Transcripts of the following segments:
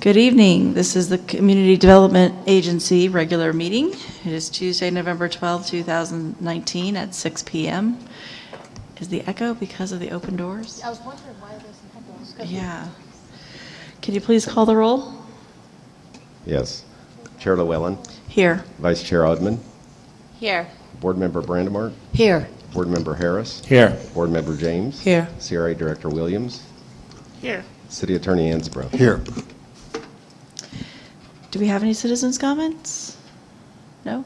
Good evening. This is the Community Development Agency regular meeting. It is Tuesday, November 12, 2019 at 6 p.m. Is the echo because of the open doors? I was wondering why there's an echo. Yeah. Can you please call the roll? Yes. Chair Llewellyn, Here. Vice Chair Odman, Here. Board Member Brandemart, Here. Board Member Harris, Here. Board Member James, Here. CRA Director Williams, Here. City Attorney Ansbro. Here. Do we have any citizens' comments? No?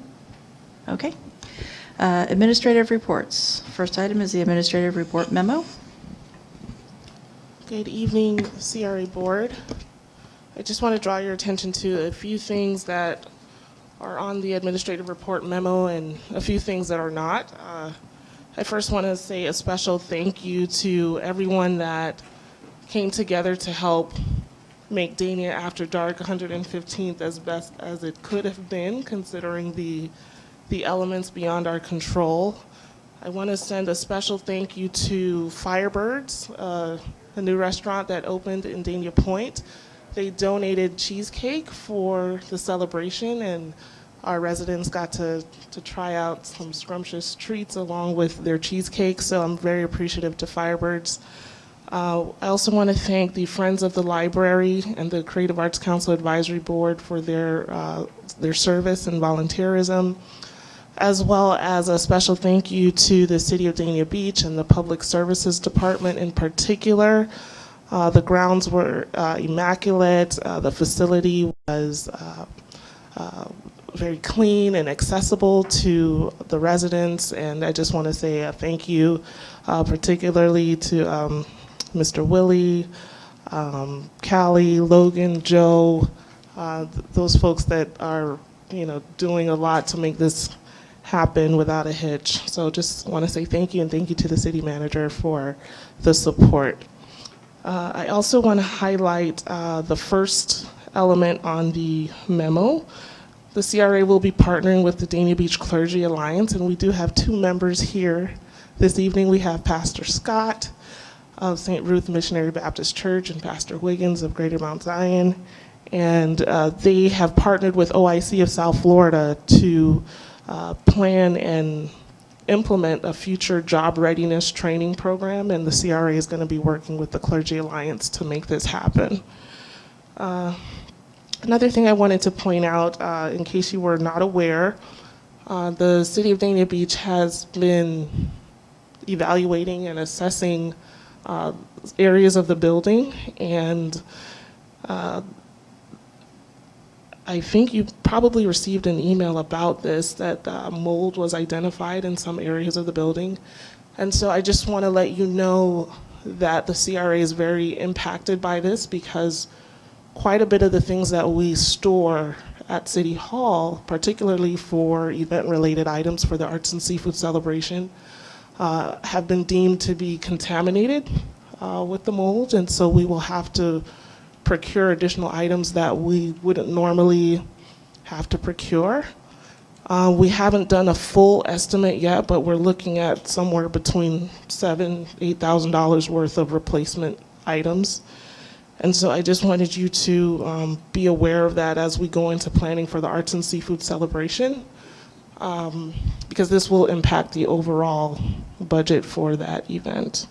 Okay. Administrative reports. First item is the administrative report memo. Good evening, CRA Board. I just want to draw your attention to a few things that are on the administrative report memo and a few things that are not. I first want to say a special thank you to everyone that came together to help make Dania After Dark 115th as best as it could have been, considering the elements beyond our control. I want to send a special thank you to Firebirds, a new restaurant that opened in Dania Point. They donated cheesecake for the celebration, and our residents got to try out some scrumptious treats along with their cheesecake, so I'm very appreciative to Firebirds. I also want to thank the Friends of the Library and the Creative Arts Council Advisory Board for their service and volunteerism, as well as a special thank you to the City of Dania Beach and the Public Services Department in particular. The grounds were immaculate. The facility was very clean and accessible to the residents, and I just want to say a thank you particularly to Mr. Willie, Callie, Logan, Joe, those folks that are, doing a lot to make this happen without a hitch. So just want to say thank you, and thank you to the city manager for the support. I also want to highlight the first element on the memo. The CRA will be partnering with the Dania Beach Clergy Alliance, and we do have two members here this evening. We have Pastor Scott of St. Ruth Missionary Baptist Church and Pastor Wiggins of Greater Mount Zion. And they have partnered with OIC of South Florida to plan and implement a future job readiness training program, and the CRA is going to be working with the Clergy Alliance to make this happen. Another thing I wanted to point out, in case you were not aware, the City of Dania Beach has been evaluating and assessing areas of the building, and I think you probably received an email about this, that mold was identified in some areas of the building. And so I just want to let you know that the CRA is very impacted by this, because quite a bit of the things that we store at City Hall, particularly for event-related items for the Arts and Seafood Celebration, have been deemed to be contaminated with the mold, and so we will have to procure additional items that we wouldn't normally have to procure. We haven't done a full estimate yet, but we're looking at somewhere between $7,000–8,000 worth of replacement items. And so I just wanted you to be aware of that as we go into planning for the Arts and Seafood Celebration, because this will impact the overall budget for that event.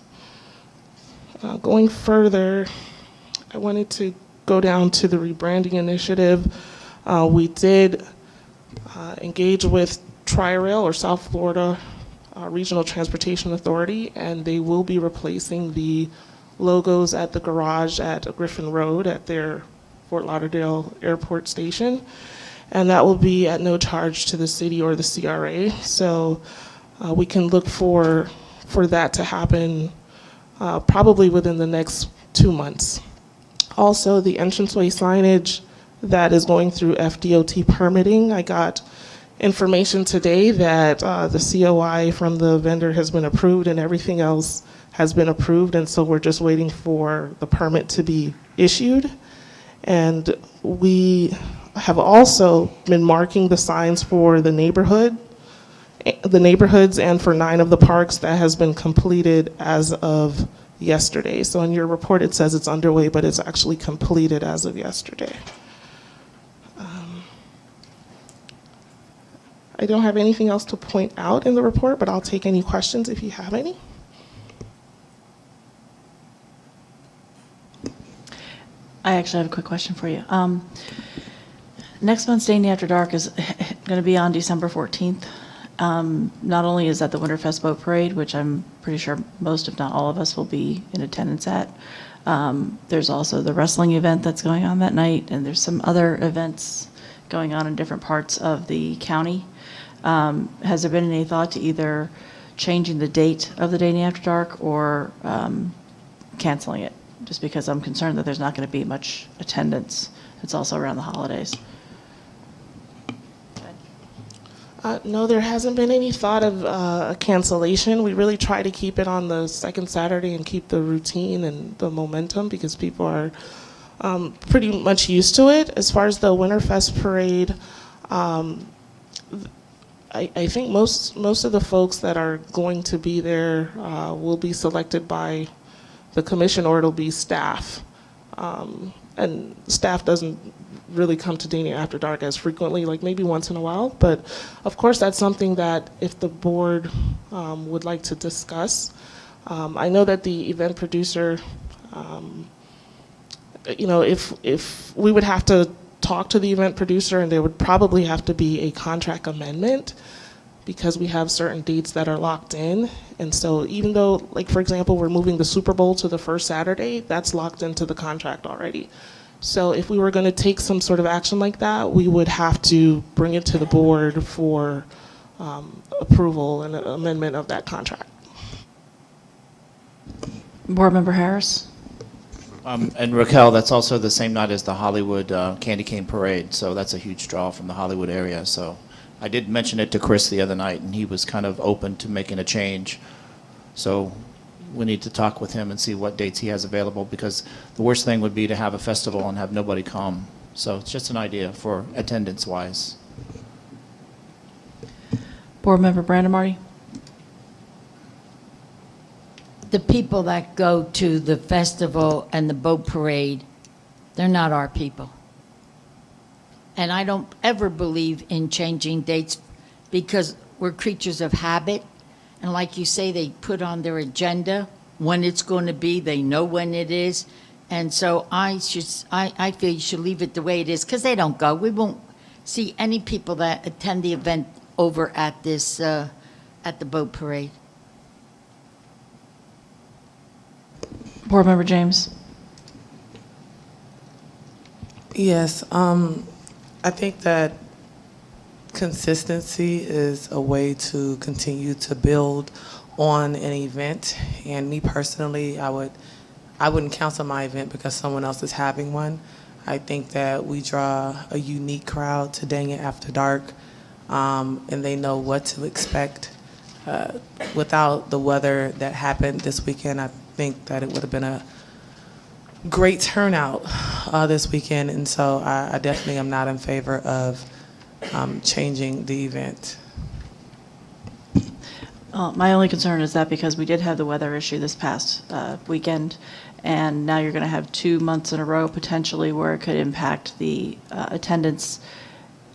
Going further, I wanted to go down to the rebranding initiative. We did engage with Tri-Rail, or South Florida Regional Transportation Authority, and they will be replacing the logos at the garage at Griffin Road at their Fort Lauderdale Airport Station. And that will be at no charge to the city or the CRA. So we can look for that to happen probably within the next 2 months. Also, the entranceway signage that is going through FDOT permitting, I got information today that the COI from the vendor has been approved and everything else has been approved, and so we're just waiting for the permit to be issued. And we have also been marking the signs for the neighborhoods and for 9 of the parks. That has been completed as of yesterday. So in your report, it says it's underway, but it's actually completed as of yesterday. I don't have anything else to point out in the report, but I'll take any questions if you have any. I actually have a quick question for you. Next month's Danny After Dark is going to be on December 14th. Not only is that the Winterfest Boat Parade, which I'm pretty sure most, if not all of us, will be in attendance at. There's also the wrestling event that's going on that night, and there's some other events going on in different parts of the county. Has there been any thought to either changing the date of the Danny After Dark or canceling it? Just because I'm concerned that there's not going to be much attendance. It's also around the holidays. No, there hasn't been any thought of a cancellation. We really try to keep it on the second Saturday and keep the routine and the momentum because people are pretty much used to it. As far as the Winterfest Parade, I think most of the folks that are going to be there will be selected by the commission, or it'll be staff. And staff doesn't really come to Danny After Dark as frequently, like maybe once in a while. But of course, that's something that if the board would like to discuss. I know that the event producer, if we would have to talk to the event producer, and there would probably have to be a contract amendment because we have certain dates that are locked in. And so even though, like for example, we're moving the Super Bowl to the first Saturday, that's locked into the contract already. So if we were going to take some sort of action like that, we would have to bring it to the board for approval and amendment of that contract. Board Member Harris? And Raquel, that's also the same night as the Hollywood Candy Cane Parade, so that's a huge draw from the Hollywood area. So I did mention it to Chris the other night, and he was kind of open to making a change. So we need to talk with him and see what dates he has available, because the worst thing would be to have a festival and have nobody come. So it's just an idea for attendance-wise. Board Member Brandon Marty? The people that go to the festival and the boat parade, they're not our people. And I don't ever believe in changing dates because we're creatures of habit. And like you say, they put on their agenda when it's going to be. They know when it is. And so I feel you should leave it the way it is because they don't go. We won't see any people that attend the event over at this, at the boat parade. Board Member James? Yes, I think that consistency is a way to continue to build on an event. And me personally, I wouldn't cancel my event because someone else is having one. I think that we draw a unique crowd to Danny After Dark, and they know what to expect. Without the weather that happened this weekend, I think that it would have been a great turnout this weekend, and so I definitely am not in favor of changing the event. My only concern is that because we did have the weather issue this past weekend, and now you're going to have 2 months in a row potentially where it could impact the attendance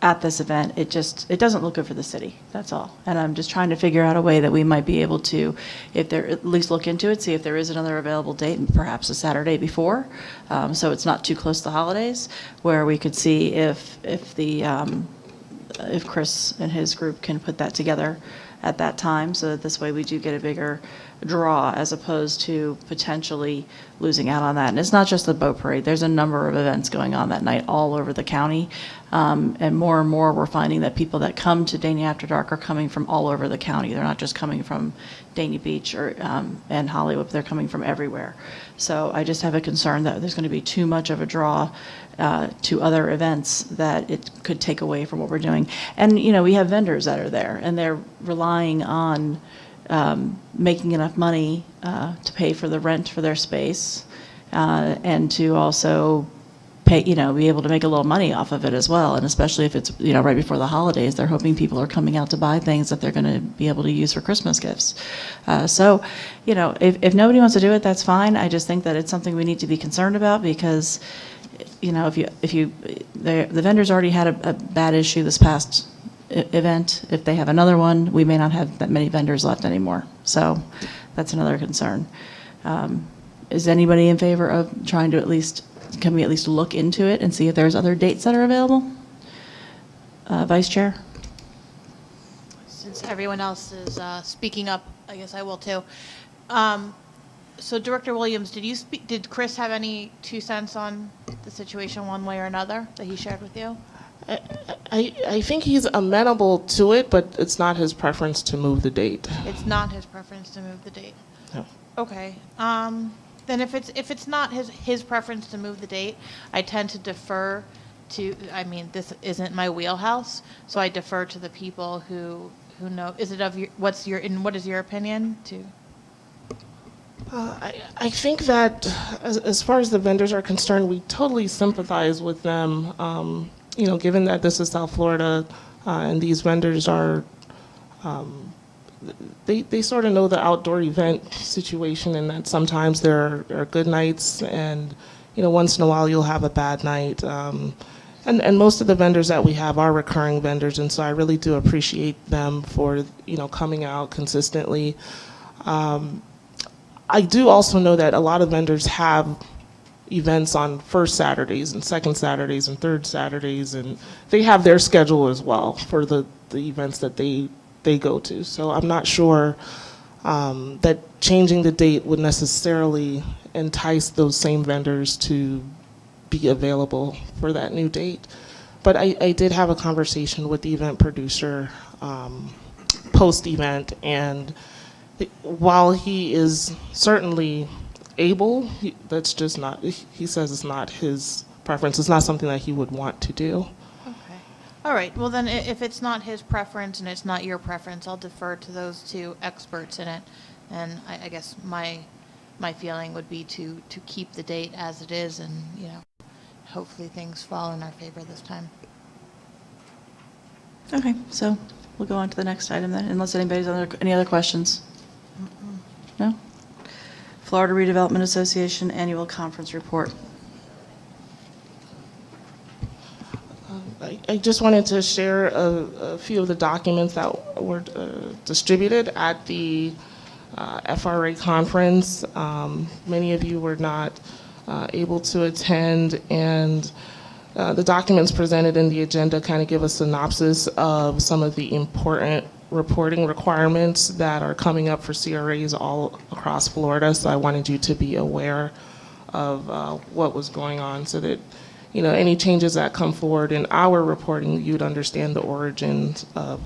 at this event. It doesn't look good for the city, that's all. And I'm just trying to figure out a way that we might be able to, if there, at least look into it, see if there is another available date, and perhaps a Saturday before, so it's not too close to the holidays, where we could see if Chris and his group can put that together at that time, so that this way we do get a bigger draw as opposed to potentially losing out on that. And it's not just the boat parade. There's a number of events going on that night all over the county. And more we're finding that people that come to Danny After Dark are coming from all over the county. They're not just coming from Danny Beach or and Hollywood, but they're coming from everywhere. So I just have a concern that there's going to be too much of a draw to other events that it could take away from what we're doing. And, you know, we have vendors that are there, and they're relying on making enough money to pay for the rent for their space and to also pay, be able to make a little money off of it as well. And especially if it's, right before the holidays, they're hoping people are coming out to buy things that they're going to be able to use for Christmas gifts. So, if nobody wants to do it, that's fine. I just think that it's something we need to be concerned about because, the vendors already had a bad issue this past event. If they have another one, we may not have that many vendors left anymore. So that's another concern. Is anybody in favor of trying to can we at least look into it and see if there's other dates that are available? Vice Chair? Since everyone else is speaking up, I guess I will too. So Director Williams, did Chris have any 2 cents on the situation one way or another that he shared with you? I think he's amenable to it, but it's not his preference to move the date. It's not his preference to move the date. No. Okay. Then if it's not his preference to move the date, I tend to defer to. I mean, this isn't my wheelhouse, so I defer to the people who know. Is it of your? What is your opinion? I think that as far as the vendors are concerned, we totally sympathize with them. Given that this is South Florida, and these vendors are, they sort of know the outdoor event situation, and that sometimes there are good nights, and once in a while you'll have a bad night. And most of the vendors that we have are recurring vendors, and so I really do appreciate them for coming out consistently. I do also know that a lot of vendors have events on first Saturdays and second Saturdays and third Saturdays, and they have their schedule as well for the events that they go to. So I'm not sure that changing the date would necessarily entice those same vendors to be available for that new date. But I did have a conversation with the event producer post-event, and while he is certainly able, that's just not, he says it's not his preference. It's not something that he would want to do. Okay. All right. Well, then if it's not his preference and it's not your preference, I'll defer to those 2 experts in it. And I guess my feeling would be to keep the date as it is, and hopefully things fall in our favor this time. Okay, so we'll go on to the next item then, unless anybody's any other questions? No? Florida Redevelopment Association Annual Conference Report. I just wanted to share a few of the documents that were distributed at the FRA conference. Many of you were not able to attend, and the documents presented in the agenda kind of give a synopsis of some of the important reporting requirements that are coming up for CRAs all across Florida. So I wanted you to be aware of what was going on, so that any changes that come forward in our reporting, you'd understand the origins of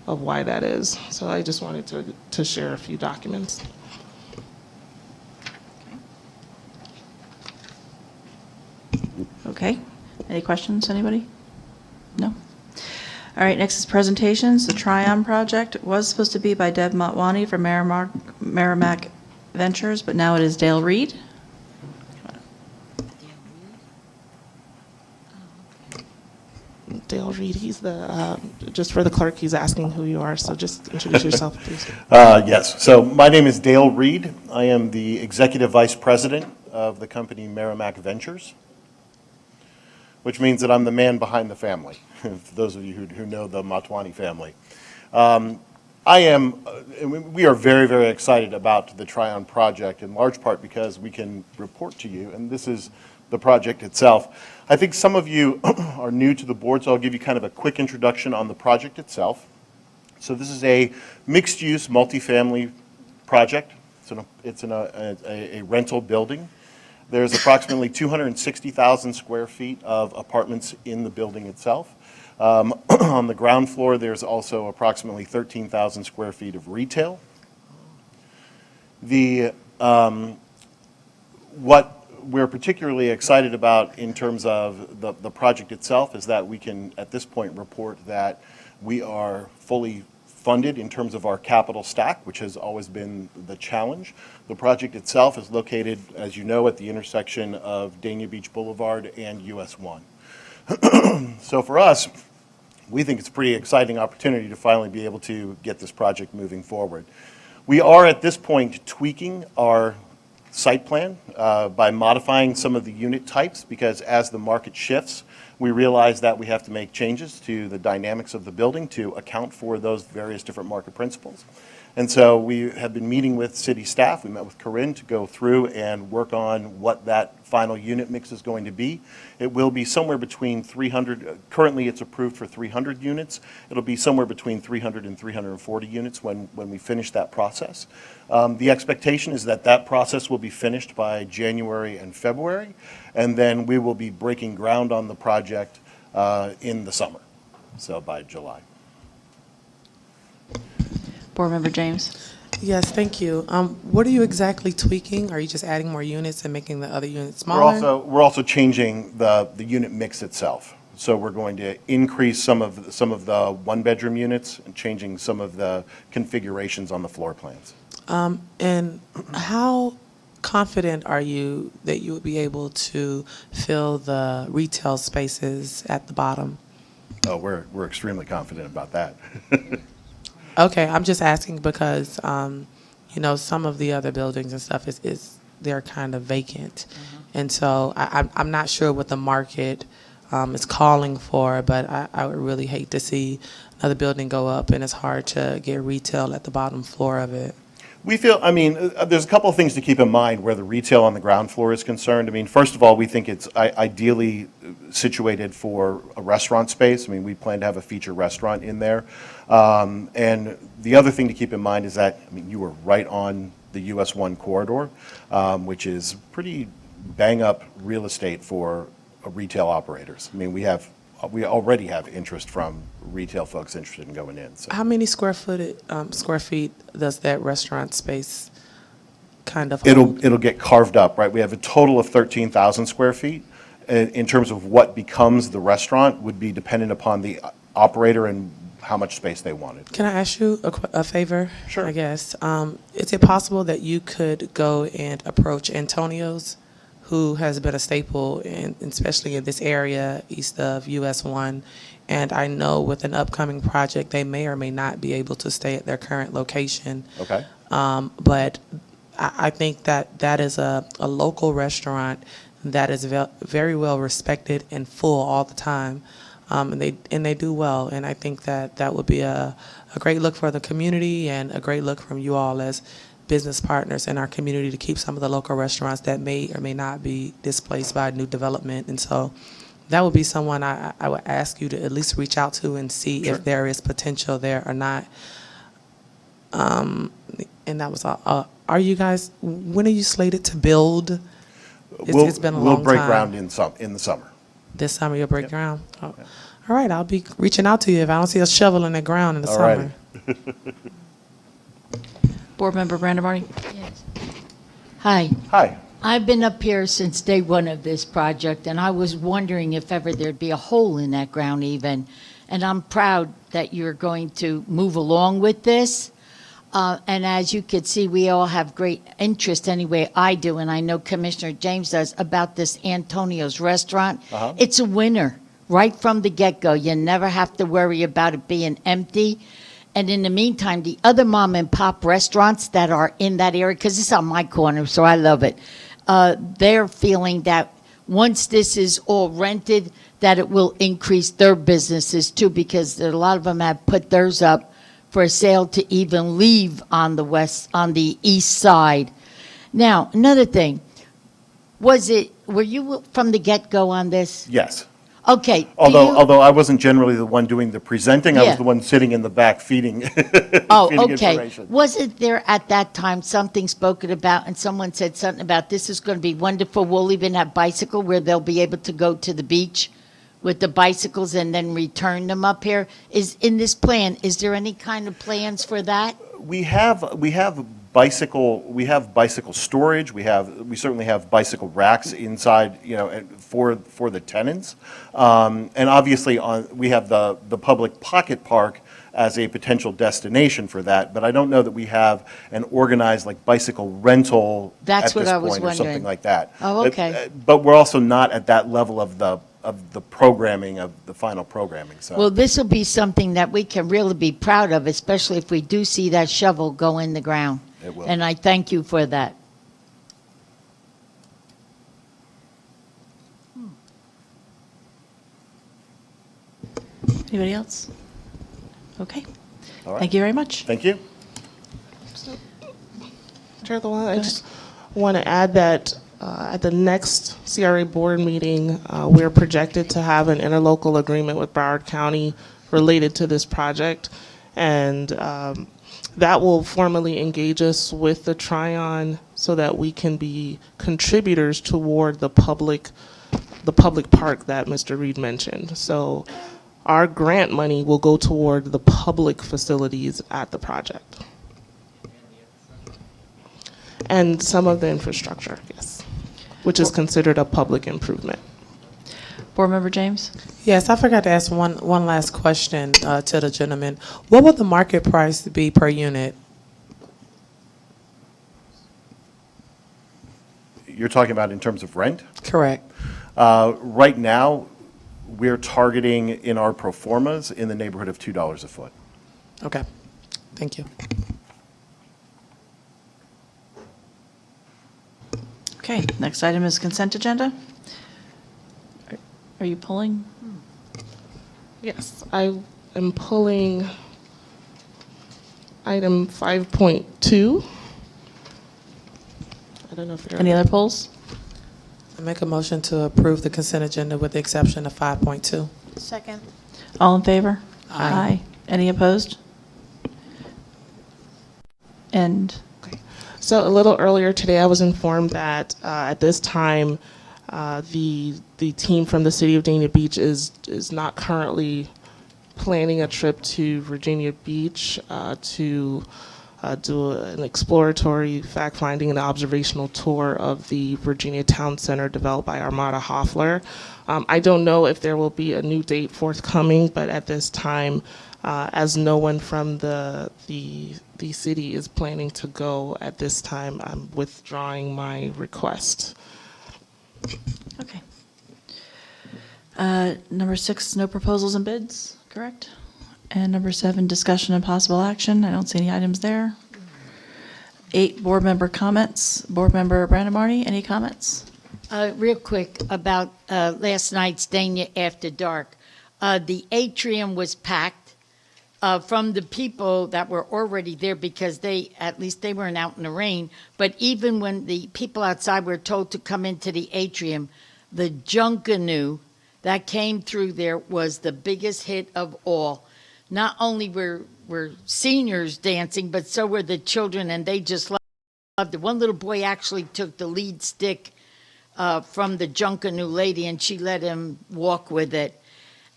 why that is. So I just wanted to share a few documents. Okay. Any questions, anybody? No? All right, next is presentations. The Tryon project was supposed to be by Deb Motwani from Merrimack Ventures, but now it is Dale Reed. Dale Reed, he's the, just for the clerk, he's asking who you are, so just introduce yourself, please. Yes, so my name is Dale Reed. I am the Executive Vice President of the company Merrimack Ventures, which means that I'm the man behind the family, for those of you who know the Motwani family. We are very, very excited about the Tryon project, in large part because we can report to you, and this is the project itself. I think some of you are new to the board, so I'll give you kind of a quick introduction on the project itself. So this is a mixed-use, multifamily project. It's in a rental building. There's approximately 260,000 square feet of apartments in the building itself. On the ground floor, there's also approximately 13,000 square feet of retail. What we're particularly excited about in terms of the project itself is that we can, at this point, report that we are fully funded in terms of our capital stack, which has always been the challenge. The project itself is located, as you know, at the intersection of Dania Beach Boulevard and US 1. So for us, we think it's a pretty exciting opportunity to finally be able to get this project moving forward. We are at this point tweaking our site plan by modifying some of the unit types, because as the market shifts, we realize that we have to make changes to the dynamics of the building to account for those various different market principles. And so we have been meeting with city staff. We met with Corinne to go through and work on what that final unit mix is going to be. It will be somewhere between 300, currently it's approved for 300 units. It'll be somewhere between 300 and 340 units when we finish that process. The expectation is that that process will be finished by January and February, and then we will be breaking ground on the project in the summer, so by July. Board Member James? Yes, thank you. What are you exactly tweaking? Are you just adding more units and making the other units smaller? We're also changing the unit mix itself. So we're going to increase some of the one-bedroom units and changing some of the configurations on the floor plans. And how confident are you that you would be able to fill the retail spaces at the bottom? Oh, we're extremely confident about that. Okay, I'm just asking because, some of the other buildings and stuff they're kind of vacant. And so I'm not sure what the market is calling for, but I would really hate to see another building go up and it's hard to get retail at the bottom floor of it. We feel, there's a couple of things to keep in mind where the retail on the ground floor is concerned. First of all, we think it's ideally situated for a restaurant space. We plan to have a feature restaurant in there. And the other thing to keep in mind is that, you were right on the US 1 corridor, which is pretty bang-up real estate for retail operators. We already have interest from retail folks interested in going in. So. How many square feet does that restaurant space kind of hold? It'll get carved up, right? We have a total of 13,000 square feet. In terms of what becomes the restaurant would be dependent upon the operator and how much space they wanted. Can I ask you a favor? Sure. I guess. Is it possible that you could go and approach Antonio's, who has been a staple, especially in this area east of US 1? And I know with an upcoming project, they may or may not be able to stay at their current location. Okay. But I think that is a local restaurant that is very well respected and full all the time. And they do well. And I think that would be a great look for the community and a great look from you all as business partners in our community to keep some of the local restaurants that may or may not be displaced by new development. And so that would be someone I would ask you to at least reach out to and see Sure. if there is potential there or not. And that was all. Are you guys, when are you slated to build? It's been a long time. We'll break ground in the summer. This summer you'll break ground? Oh. All right, I'll be reaching out to you if I don't see a shovel in the ground in the All summer. righty. Board Member Brandebarney? Yes. Hi. Hi. I've been up here since day one of this project, and I was wondering if ever there'd be a hole in that ground even. And I'm proud that you're going to move along with this. And as you can see, we all have great interest, anyway, I do, and I know Commissioner James does, about this Antonio's restaurant. Uh-huh. It's a winner, right from the get-go. You never have to worry about it being empty. And in the meantime, the other mom and pop restaurants that are in that area, because it's on my corner, so I love it, they're feeling that once this is all rented, that it will increase their businesses too, because a lot of them have put theirs up for sale to even leave on the east side. Now, another thing, were you from the get-go on this? Yes. Okay. Although I wasn't generally the one doing the presenting, I Yeah. was the one sitting in the back feeding, Oh, feeding okay. information. Wasn't there at that time something spoken about, and someone said something about this is going to be wonderful, we'll even have bicycle where they'll be able to go to the beach with the bicycles and then return them up here? Is in this plan, is there any kind of plans for that? We have bicycle storage. We certainly have bicycle racks inside, for the tenants. And obviously we have the public pocket park as a potential destination for that, but I don't know that we have an organized like bicycle rental That's at what this I was point or something wondering. like that. Oh, okay. But we're also not at that level of the programming, of the final programming, so. Well, this will be something that we can really be proud of, especially if we do see that shovel go in the ground. It will. And I thank you for that. Anybody else? Okay. All right. Thank you very much. Thank you. Chair Thewan, I just want to add that at the next CRA board meeting, we're projected to have an interlocal agreement with Broward County related to this project. And that will formally engage us with the Tryon so that we can be contributors toward the public park that Mr. Reed mentioned. So our grant money will go toward the public facilities at the project. And some of the infrastructure, yes, which is considered a public improvement. Board Member James? Yes, I forgot to ask one last question to the gentleman. What would the market price be per unit? You're talking about in terms of rent? Correct. Right now, we're targeting in our pro formas in the neighborhood of $2 a foot. Okay. Thank you. Okay, next item is consent agenda. Are you pulling? Yes, I am pulling item 5.2. I don't know if there are Any other pulls? I make a motion to approve the consent agenda with the exception of 5.2. Second. All in favor? Aye. Any opposed? And So a little earlier today, I was informed that at this time, the team from the city of Virginia Beach is not currently planning a trip to Virginia Beach to do an exploratory fact-finding and observational tour of the Virginia Town Center developed by Armada Hoffler. I don't know if there will be a new date forthcoming, but at this time, as no one from the city is planning to go at this time, I'm withdrawing my request. okay. Number 6, no proposals and bids, correct? And number 7, discussion and possible action. I don't see any items there. 8, board member comments. Board member Brandon Marty, any comments? Real quick about last night's Dania After Dark. The atrium was packed from the people that were already there because at least they weren't out in the rain. But even when the people outside were told to come into the atrium, the Junkanoo that came through there was the biggest hit of all. Not only were seniors dancing, but so were the children, and they just loved it. One little boy actually took the lead stick from the Junkanoo lady, and she let him walk with it.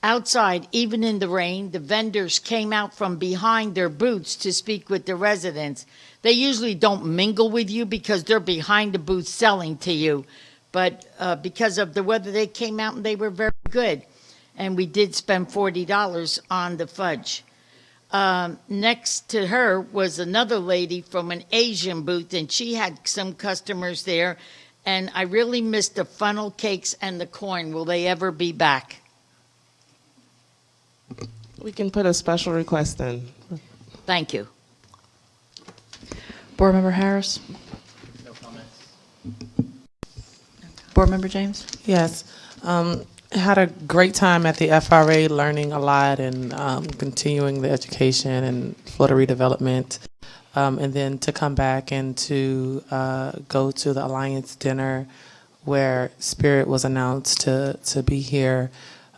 Outside, even in the rain, the vendors came out from behind their booths to speak with the residents. They usually don't mingle with you because they're behind the booth selling to you. But because of the weather, they came out and they were very good. And we did spend $40 on the fudge. Next to her was another lady from an Asian booth, and she had some customers there. And I really missed the funnel cakes and the corn. Will they ever be back? We can put a special request in. Thank you. Board member Harris? No comments. Board member James? Yes. Had a great time at the FRA, learning a lot and continuing the education and Florida redevelopment. And then to come back and to go to the Alliance dinner where Spirit was announced to be here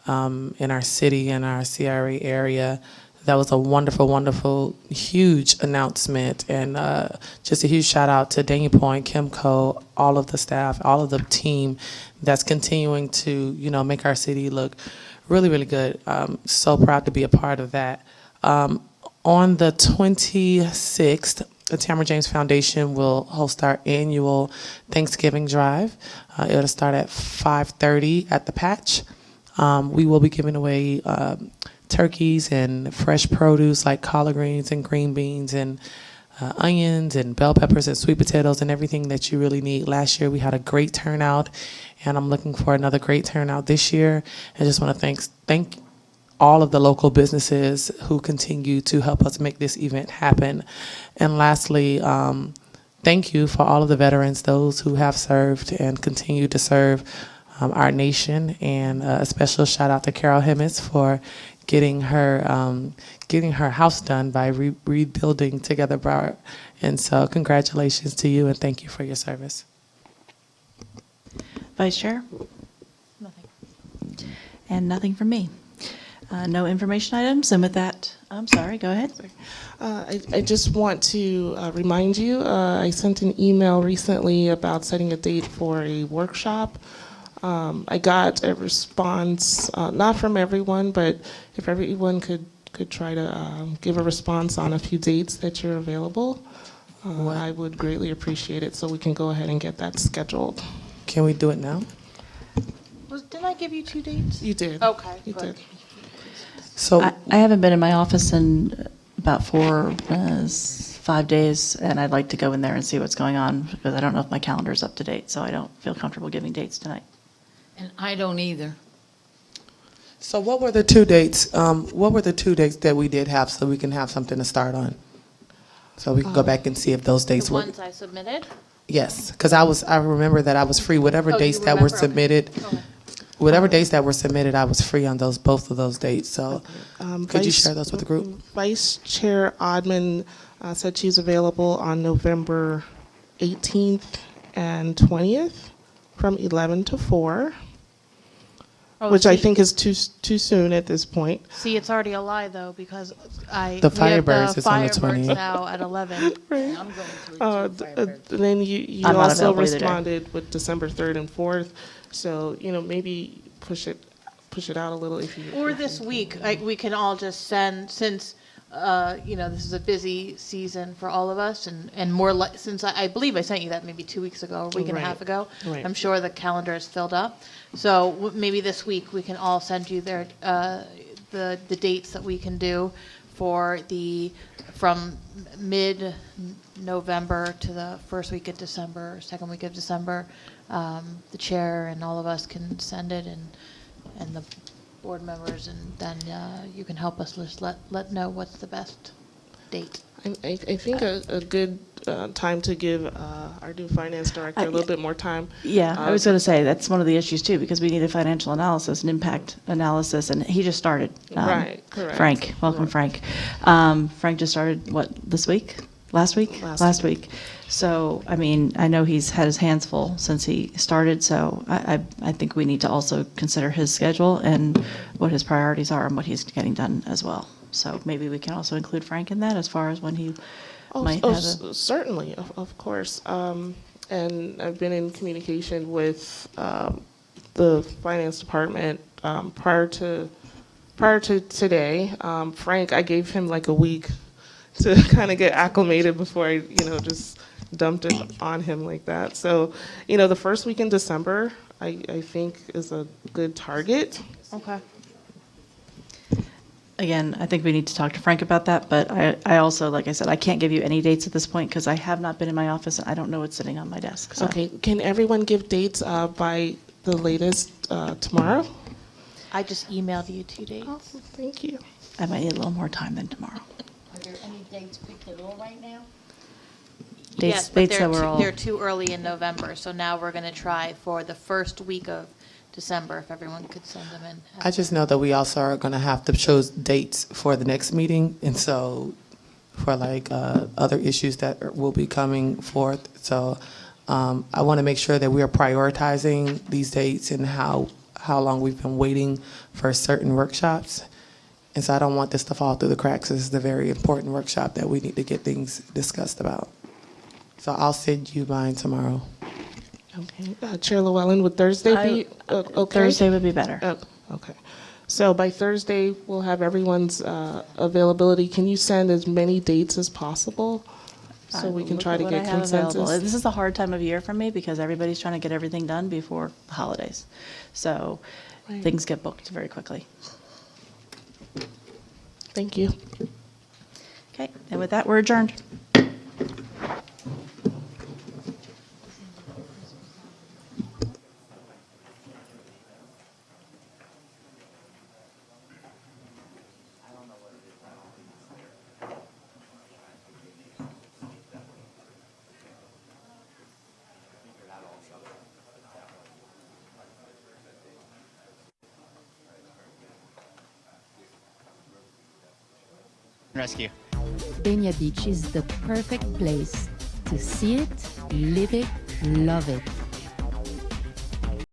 in our city, in our CRA area. That was a wonderful, wonderful, huge announcement. And just a huge shout out to Daniel Point, Kimco, all of the staff, all of the team that's continuing to, make our city look really, really good. So proud to be a part of that. On the 26th, the Tamara James Foundation will host our annual Thanksgiving drive. It'll start at 5:30 at the Patch. We will be giving away turkeys and fresh produce like collard greens and green beans and onions and bell peppers and sweet potatoes and everything that you really need. Last year we had a great turnout, and I'm looking for another great turnout this year. I just want to thank all of the local businesses who continue to help us make this event happen. And lastly, thank you for all of the veterans, those who have served and continue to serve our nation. And a special shout out to Carol Hemmis for getting her house done by rebuilding Together Broward. And so congratulations to you, and thank you for your service. Vice Chair? Nothing. And nothing from me. No information items, and with that, I'm sorry, go ahead. I just want to remind you, I sent an email recently about setting a date for a workshop. I got a response, not from everyone, but if everyone could try to give a response on a few dates that you're available, I would greatly appreciate it, so we can go ahead and get that scheduled. Can we do it now? Didn't I give you 2 dates? You did. Okay, You good. did. So I haven't been in my office in about 5 days, and I'd like to go in there and see what's going on, because I don't know if my calendar's up to date, so I don't feel comfortable giving dates tonight. And I don't either. So what were the 2 dates? What were the 2 dates that we did have, so we can have something to start on? So we can go back and see if those dates The were. ones I submitted? Yes, because I remember that I was free. Whatever Oh, you dates that were remember? Okay. submitted, Okay. whatever dates that were submitted, I was free on both of those dates. So could you share those with the group? Vice Chair Odman said she's available on November 18th and 20th from 11 to 4, which I see- think is too soon at this point. See, it's already a lie, though, because The we have Firebirds is on the Firebirds 20th. now at 11. I'm going to it too, Firebird. Then you I'm not also available either day. responded with December 3rd and 4th, so, maybe push it out a little if you. Or this week, we can all just send, since, this is a busy season for all of us, and more, since I believe I sent you that maybe 2 weeks ago, or a week and a half Right. ago. Right. I'm sure the calendar is filled up. So maybe this week, we can all send you the dates that we can do for from mid-November to the first week of December, second week of December. The chair and all of us can send it, and the board members, and then you can help us just let know what's the best date. I think a good time to give our new finance director a little bit more time. Yeah, I was going to say, that's one of the issues too, because we need a financial analysis, an impact analysis, and he just started. Right, correct. Frank, welcome Right. Frank. Frank just started, what, this week? Last week? Last week. So, I mean, I know he's had his hands full since he started, so I think we need to also consider his schedule and what his priorities are and what he's getting done as well. So maybe we can also include Frank in that as far as when he might have a... Certainly, of course. And I've been in communication with the finance department prior to today. Frank, I gave him like a week to kind of get acclimated before I, just dumped it on him like that. So, the first week in December, I think is a good target. Okay. Again, I think we need to talk to Frank about that, but I also, like I said, I can't give you any dates at this point because I have not been in my office, and I don't know what's sitting on my desk. So. Okay, can everyone give dates by the latest tomorrow? I just emailed you 2 dates. Oh, thank you. I might need a little more time than tomorrow. Are there any dates picked at all right now? Yes, Dates but that were all... they're too early in November, so now we're going to try for the first week of December, if everyone could send them in. I just know that we also are going to have to choose dates for the next meeting, and so for like other issues that will be coming forth. So I want to make sure that we are prioritizing these dates and how long we've been waiting for certain workshops. And so I don't want this to fall through the cracks. This is a very important workshop that we need to get things discussed about. So I'll send you mine tomorrow. Okay. Chair Llewellyn, would Thursday be okay? Thursday would be better. Oh, okay. So by Thursday, we'll have everyone's availability. Can you send as many dates as possible so we can Look try at to what get I have available. consensus? This is a hard time of year for me because everybody's trying to get everything done before the holidays. So Right. things get booked very quickly. Thank you. Okay, and with that, we're adjourned. Rescue. Dania Beach is the perfect place to see it, live it, love it.